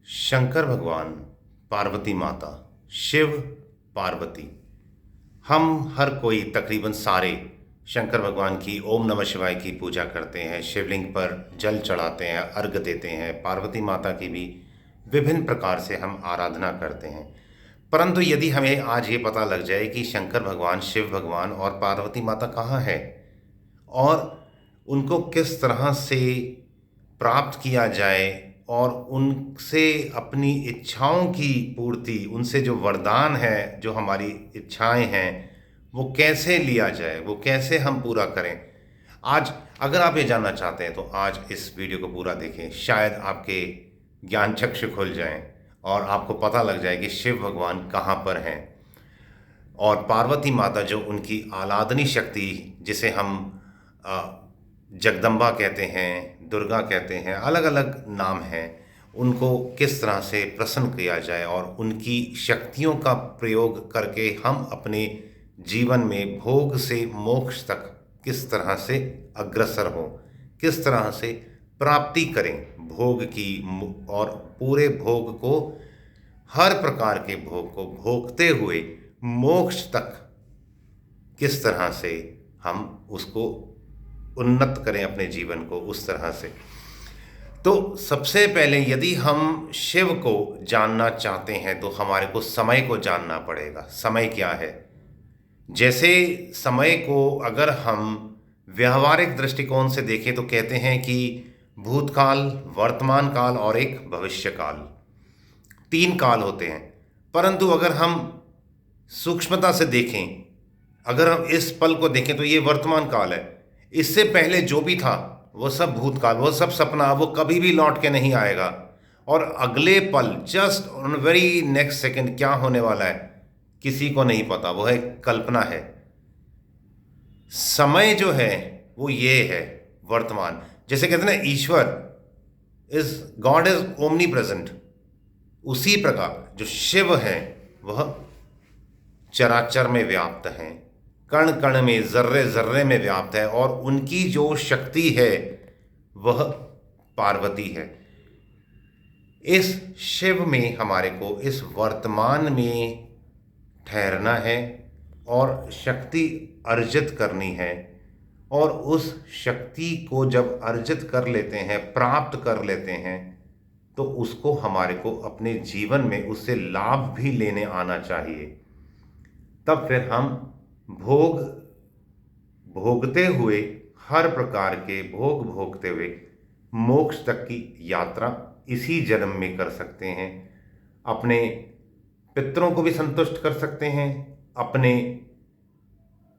शंकर भगवान, पार्वती माता, शिव, पार्वती, हम हर कोई तकरीबन सारे शंकर भगवान की ओम नमः शिवाय की पूजा करते हैं, शिवलिंग पर जल चढ़ाते हैं, अर्घ देते हैं। पार्वती माता की भी विभिन्न प्रकार से हम आराधना करते हैं। परंतु यदि हमें आज ये पता लग जाए कि शंकर भगवान, शिव भगवान और पार्वती माता कहाँ है और उनको किस तरह से प्राप्त किया जाए और उनसे अपनी इच्छाओं की पूर्ति, उनसे जो वरदान है, जो हमारी इच्छाएं हैं, वो कैसे लिया जाए, वो कैसे हम पूरा करें। आज अगर आप ये जानना चाहते हैं तो आज इस वीडियो को पूरा देखें। शायद आपके ज्ञान चक्षु खुल जाएं और आपको पता लग जाए कि शिव भगवान कहाँ पर हैं और पार्वती माता जो उनकी आलादनी शक्ति, जिसे हम जगदम्बा कहते हैं, दुर्गा कहते हैं, अलग अलग नाम हैं, उनको किस तरह से प्रसन्न किया जाए और उनकी शक्तियों का प्रयोग करके हम अपने जीवन में भोग से मोक्ष तक किस तरह से अग्रसर हों, किस तरह से प्राप्ति करें भोग की, और पूरे भोग को, हर प्रकार के भोग को भोगते हुए मोक्ष तक किस तरह से हम उसको उन्नत करें अपने जीवन को उस तरह से। तो सबसे पहले यदि हम शिव को जानना चाहते हैं तो हमारे को समय को जानना पड़ेगा। समय क्या है? जैसे समय को अगर हम व्यावहारिक दृष्टिकोण से देखें तो कहते हैं कि भूतकाल, वर्तमान काल और एक भविष्य काल, 3 काल होते हैं। परंतु अगर हम सूक्ष्मता से देखें, अगर हम इस पल को देखें तो ये वर्तमान काल है। इससे पहले जो भी था वो सब भूतकाल, वो सब सपना, वो कभी भी लौट के नहीं आएगा। और अगले पल, just on very next second क्या होने वाला है किसी को नहीं पता, वो है कल्पना है। समय जो है वो ये है वर्तमान। जैसे कहते हैं ना, ईश्वर is God is omnipresent, उसी प्रकार जो शिव है वह चराचर में व्याप्त हैं, कण कण में, जर्रे जर्रे में व्याप्त है, और उनकी जो शक्ति है वह पार्वती है। इस शिव में हमारे को इस वर्तमान में ठहरना है और शक्ति अर्जित करनी है। और उस शक्ति को जब अर्जित कर लेते हैं, प्राप्त कर लेते हैं, तो उसको हमारे को अपने जीवन में उससे लाभ भी लेने आना चाहिए। तब फिर हम भोग भोगते हुए, हर प्रकार के भोग भोगते हुए मोक्ष तक की यात्रा इसी जन्म में कर सकते हैं। अपने पितरों को भी संतुष्ट कर सकते हैं, अपने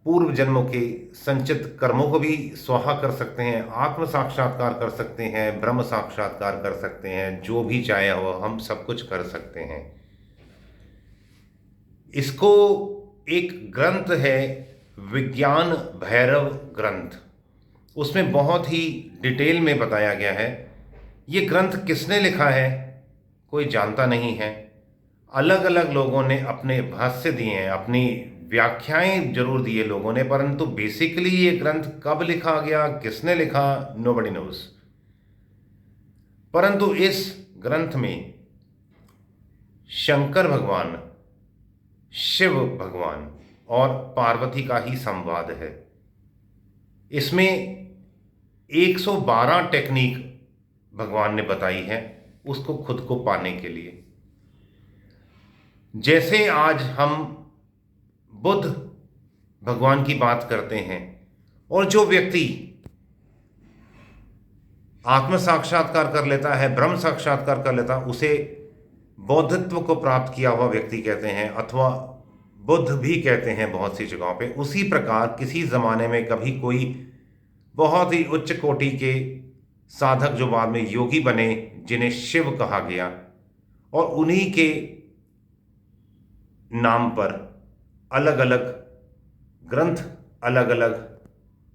पूर्व जन्मों के संचित कर्मों को भी स्वाहा कर सकते हैं, आत्म साक्षात्कार कर सकते हैं, ब्रह्म साक्षात्कार कर सकते हैं, जो भी चाहे वो हम सब कुछ कर सकते हैं। इसको एक ग्रंथ है, विज्ञान भैरव ग्रंथ, उसमें बहुत ही डिटेल में बताया गया है। ये ग्रंथ किसने लिखा है कोई जानता नहीं है। अलग अलग लोगों ने अपने भाष्य दिए हैं, अपनी व्याख्याएं जरूर दी है लोगों ने, परंतु बेसिकली ये ग्रंथ कब लिखा गया, किसने लिखा, नोबडी नोज। परंतु इस ग्रंथ में शंकर भगवान, शिव भगवान और पार्वती का ही संवाद है। इसमें 112 टेक्निक भगवान ने बताई है उसको खुद को पाने के लिए। जैसे आज हम बुद्ध भगवान की बात करते हैं, और जो व्यक्ति आत्म साक्षात्कार कर लेता है, ब्रह्म साक्षात्कार कर लेता है, उसे बौद्धत्व को प्राप्त किया हुआ व्यक्ति कहते हैं, अथवा बुद्ध भी कहते हैं बहुत सी जगहों पे। उसी प्रकार किसी ज़माने में कभी कोई बहुत ही उच्च कोटि के साधक जो बाद में योगी बने, जिन्हें शिव कहा गया, और उन्हीं के नाम पर अलग अलग ग्रंथ, अलग अलग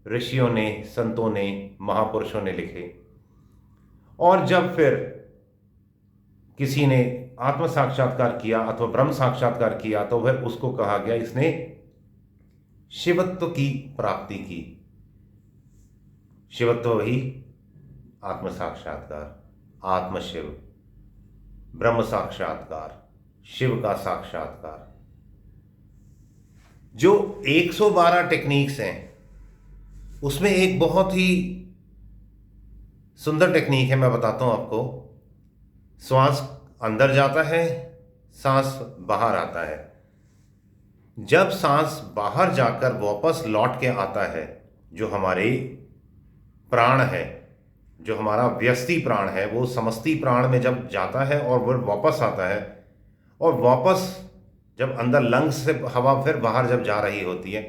ऋषियों ने, संतों ने, महापुरुषों ने लिखे। और जब फिर किसी ने आत्म साक्षात्कार किया अथवा ब्रह्म साक्षात्कार किया तो वह उसको कहा गया इसने शिवत्व की प्राप्ति की। शिवत्व ही आत्म साक्षात्कार, आत्मशिव। ब्रह्म साक्षात्कार, शिव का साक्षात्कार। जो 112 टेक्निक्स हैं उसमें एक बहुत ही सुंदर टेक्निक है, मैं बताता हूं आपको। श्वास अंदर जाता है, सांस बाहर आता है। जब सांस बाहर जाकर वापस लौट के आता है, जो हमारे प्राण है, जो हमारा व्यष्टि प्राण है, वो समष्टि प्राण में जब जाता है और वो वापस आता है, और वापस जब अंदर लंग्स से हवा फिर बाहर जब जा रही होती है,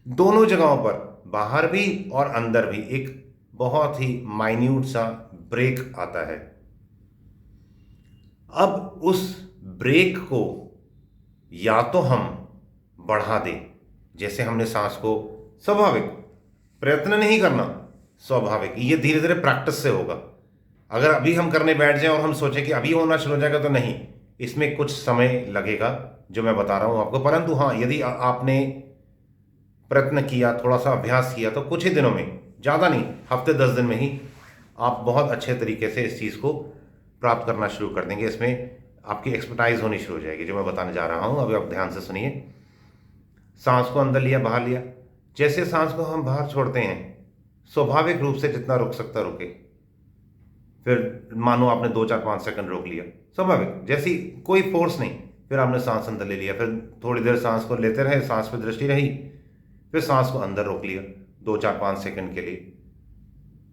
दोनों जगहों पर, बाहर भी और अंदर भी, एक बहुत ही माइन्यूट सा ब्रेक आता है। अब उस ब्रेक को या तो हम बढ़ा दें, जैसे हमने सांस को, स्वाभाविक, प्रयत्न नहीं करना, स्वाभाविक, ये धीरे धीरे प्रैक्टिस से होगा। अगर अभी हम करने बैठ जाएं और हम सोचें कि अभी होना शुरू हो जाएगा, तो नहीं, इसमें कुछ समय लगेगा जो मैं बता रहा हूं आपको। परंतु हाँ, यदि आपने प्रयत्न किया, थोड़ा सा अभ्यास किया, तो कुछ ही दिनों में, ज़्यादा नहीं, हफ्ते 10 दिन में ही आप बहुत अच्छे तरीके से इस चीज़ को प्राप्त करना शुरू कर देंगे। इसमें आपकी एक्सपर्टाइज होनी शुरू हो जाएगी, जो मैं बताने जा रहा हूँ। अभी आप ध्यान से सुनिए। सांस को अंदर लिया, बाहर लिया। जैसे सांस को हम बाहर छोड़ते हैं, स्वाभाविक रूप से जितना रुक सकता रुके। फिर मानो आपने 2 4 5 सेकंड रोक लिया, स्वाभाविक, जैसी कोई फोर्स नहीं। फिर आपने सांस अंदर ले लिया, फिर थोड़ी देर सांस को लेते रहे, सांस पर दृष्टि रही, फिर सांस को अंदर रोक लिया 2 4 5 सेकंड के लिए,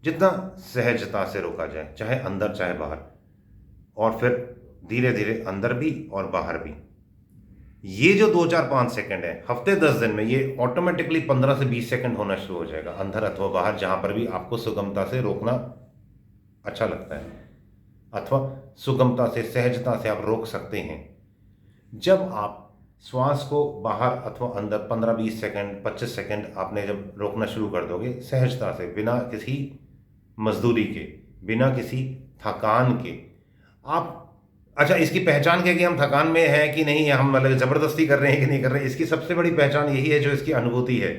जितना सहजता से रोका जाए, चाहे अंदर चाहे बाहर। और फिर धीरे धीरे अंदर भी और बाहर भी। ये जो 2 4 5 सेकंड है, हफ्ते 10 दिन में ये ऑटोमेटिकली 15 से 20 सेकंड होना शुरू हो जाएगा, अंदर अथवा बाहर, जहां पर भी आपको सुगमता से रोकना अच्छा लगता है, अथवा सुगमता से, सहजता से आप रोक सकते हैं। जब आप श्वास को बाहर अथवा अंदर 15-20 सेकंड, 25 सेकंड आपने जब रोकना शुरू कर दोगे, सहजता से, बिना किसी मजदूरी के, बिना किसी थकान के, आप, अच्छा, इसकी पहचान क्या कि हम थकान में हैं कि नहीं, हम मतलब ज़बरदस्ती कर रहे हैं कि नहीं कर रहे हैं, इसकी सबसे बड़ी पहचान यही है, जो इसकी अनुभूति है।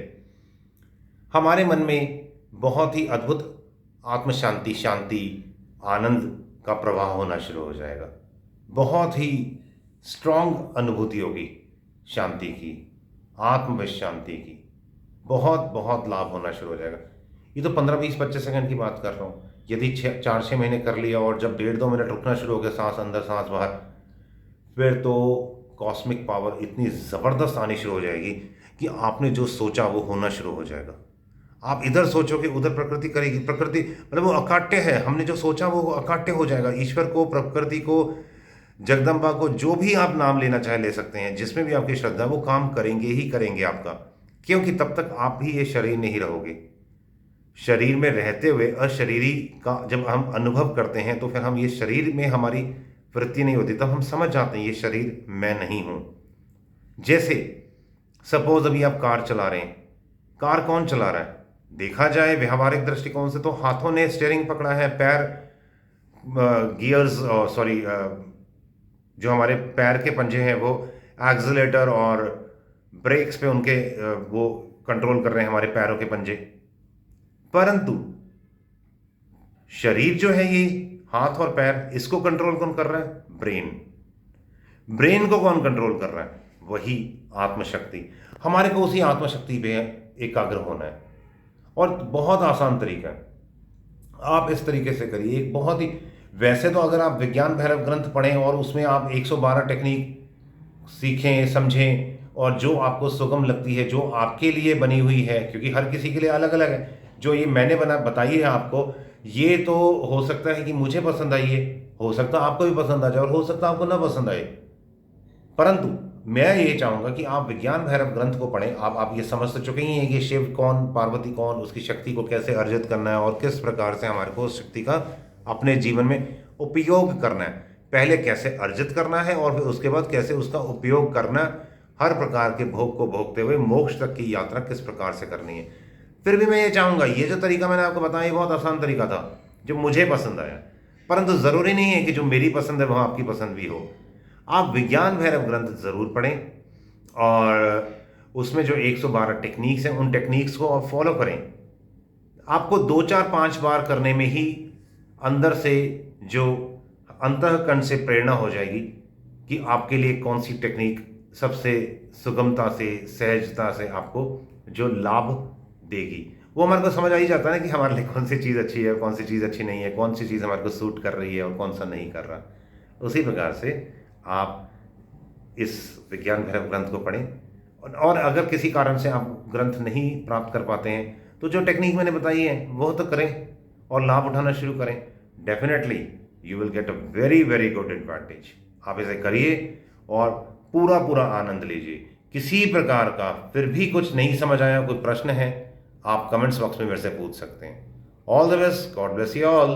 हमारे मन में बहुत ही अद्भुत आत्म शांति, शांति, आनंद का प्रवाह होना शुरू हो जाएगा। बहुत ही स्ट्रांग अनुभूति होगी शांति की, आत्मविशांति की, बहुत बहुत लाभ होना शुरू हो जाएगा। ये तो 15-20-25 सेकंड की बात कर रहा हूँ। यदि 4-6 महीने कर लिया और जब 1.5-2 मिनट रुकना शुरू हो गया, सांस अंदर सांस बाहर, फिर तो कॉस्मिक पावर इतनी ज़बरदस्त आनी शुरू हो जाएगी कि आपने जो सोचा वो होना शुरू हो जाएगा। आप इधर सोचोगे, उधर प्रकृति करेगी। प्रकृति मतलब वो अकाट्य है, हमने जो सोचा वो अकाट्य हो जाएगा। ईश्वर को, प्रकृति को, जगदम्बा को, जो भी आप नाम लेना चाहे ले सकते हैं, जिसमें भी आपकी श्रद्धा, वो काम करेंगे ही करेंगे आपका, क्योंकि तब तक आप भी ये शरीर नहीं रहोगे। शरीर में रहते हुए अशरीरी का जब हम अनुभव करते हैं, तो फिर हम, ये शरीर में हमारी वृत्ति नहीं होती, तब हम समझ जाते हैं ये शरीर मैं नहीं हूं। जैसे सपोज अभी आप कार चला रहे हैं, कार कौन चला रहा है? देखा जाए व्यवहारिक दृष्टिकोण से तो हाथों ने स्टीयरिंग पकड़ा है, पैर गियर्स, सॉरी, जो हमारे पैर के पंजे हैं वो एक्सीलरेटर और ब्रेक्स पे उनके वो कंट्रोल कर रहे हैं, हमारे पैरों के पंजे। परंतु शरीर जो है, ये हाथ और पैर, इसको कंट्रोल कौन कर रहा है? ब्रेन। ब्रेन को कौन कंट्रोल कर रहा है? वही आत्मशक्ति। हमारे को उसी आत्मशक्ति पे एकाग्र होना है, और बहुत आसान तरीका है। आप इस तरीके से करिए, एक बहुत ही, वैसे तो अगर आप विज्ञान भैरव ग्रंथ पढ़ें और उसमें आप 112 टेक्निक सीखें, समझें, और जो आपको सुगम लगती है, जो आपके लिए बनी हुई है, क्योंकि हर किसी के लिए अलग अलग है। जो ये मैंने बताई है आपको, ये तो हो सकता है कि मुझे पसंद आई है, हो सकता है आपको भी पसंद आ जाए, और हो सकता है आपको ना पसंद आए। परंतु मैं ये चाहूँगा कि आप विज्ञान भैरव ग्रंथ को पढ़ें। आप ये समझ तो चुके ही हैं कि शिव कौन, पार्वती कौन, उसकी शक्ति को कैसे अर्जित करना है, और किस प्रकार से हमारे को उस शक्ति का अपने जीवन में उपयोग करना है। पहले कैसे अर्जित करना है, और फिर उसके बाद कैसे उसका उपयोग करना, हर प्रकार के भोग को भोगते हुए मोक्ष तक की यात्रा किस प्रकार से करनी है। फिर भी मैं ये चाहूँगा, ये जो तरीका मैंने आपको बताया, ये बहुत आसान तरीका था, जो मुझे पसंद आया। परंतु ज़रूरी नहीं है कि जो मेरी पसंद है वह आपकी पसंद भी हो। आप विज्ञान भैरव ग्रंथ ज़रूर पढ़ें, और उसमें जो 112 टेक्निक्स हैं, उन टेक्निक्स को आप फॉलो करें। आपको 2 4 5 बार करने में ही अंदर से जो अंतःकरण से प्रेरणा हो जाएगी कि आपके लिए कौन सी टेक्निक सबसे सुगमता से, सहजता से आपको जो लाभ देगी। वो हमारे को समझ आ ही जाता है ना कि हमारे लिए कौन सी चीज़ अच्छी है, कौन सी चीज़ अच्छी नहीं है, कौन सी चीज़ हमारे को सूट कर रही है और कौन सा नहीं कर रहा। उसी प्रकार से आप इस विज्ञान भैरव ग्रंथ को पढ़ें, और अगर किसी कारण से आप ग्रंथ नहीं प्राप्त कर पाते हैं तो जो टेक्निक मैंने बताई है वो तो करें और लाभ उठाना शुरू करें। Definitely you will get a very very good advantage. आप इसे करिए और पूरा पूरा आनंद लीजिए। किसी प्रकार का फिर भी कुछ नहीं समझ आया, कोई प्रश्न है, आप कमेंट्स बॉक्स में मेरे से पूछ सकते हैं। All the best, God bless you all.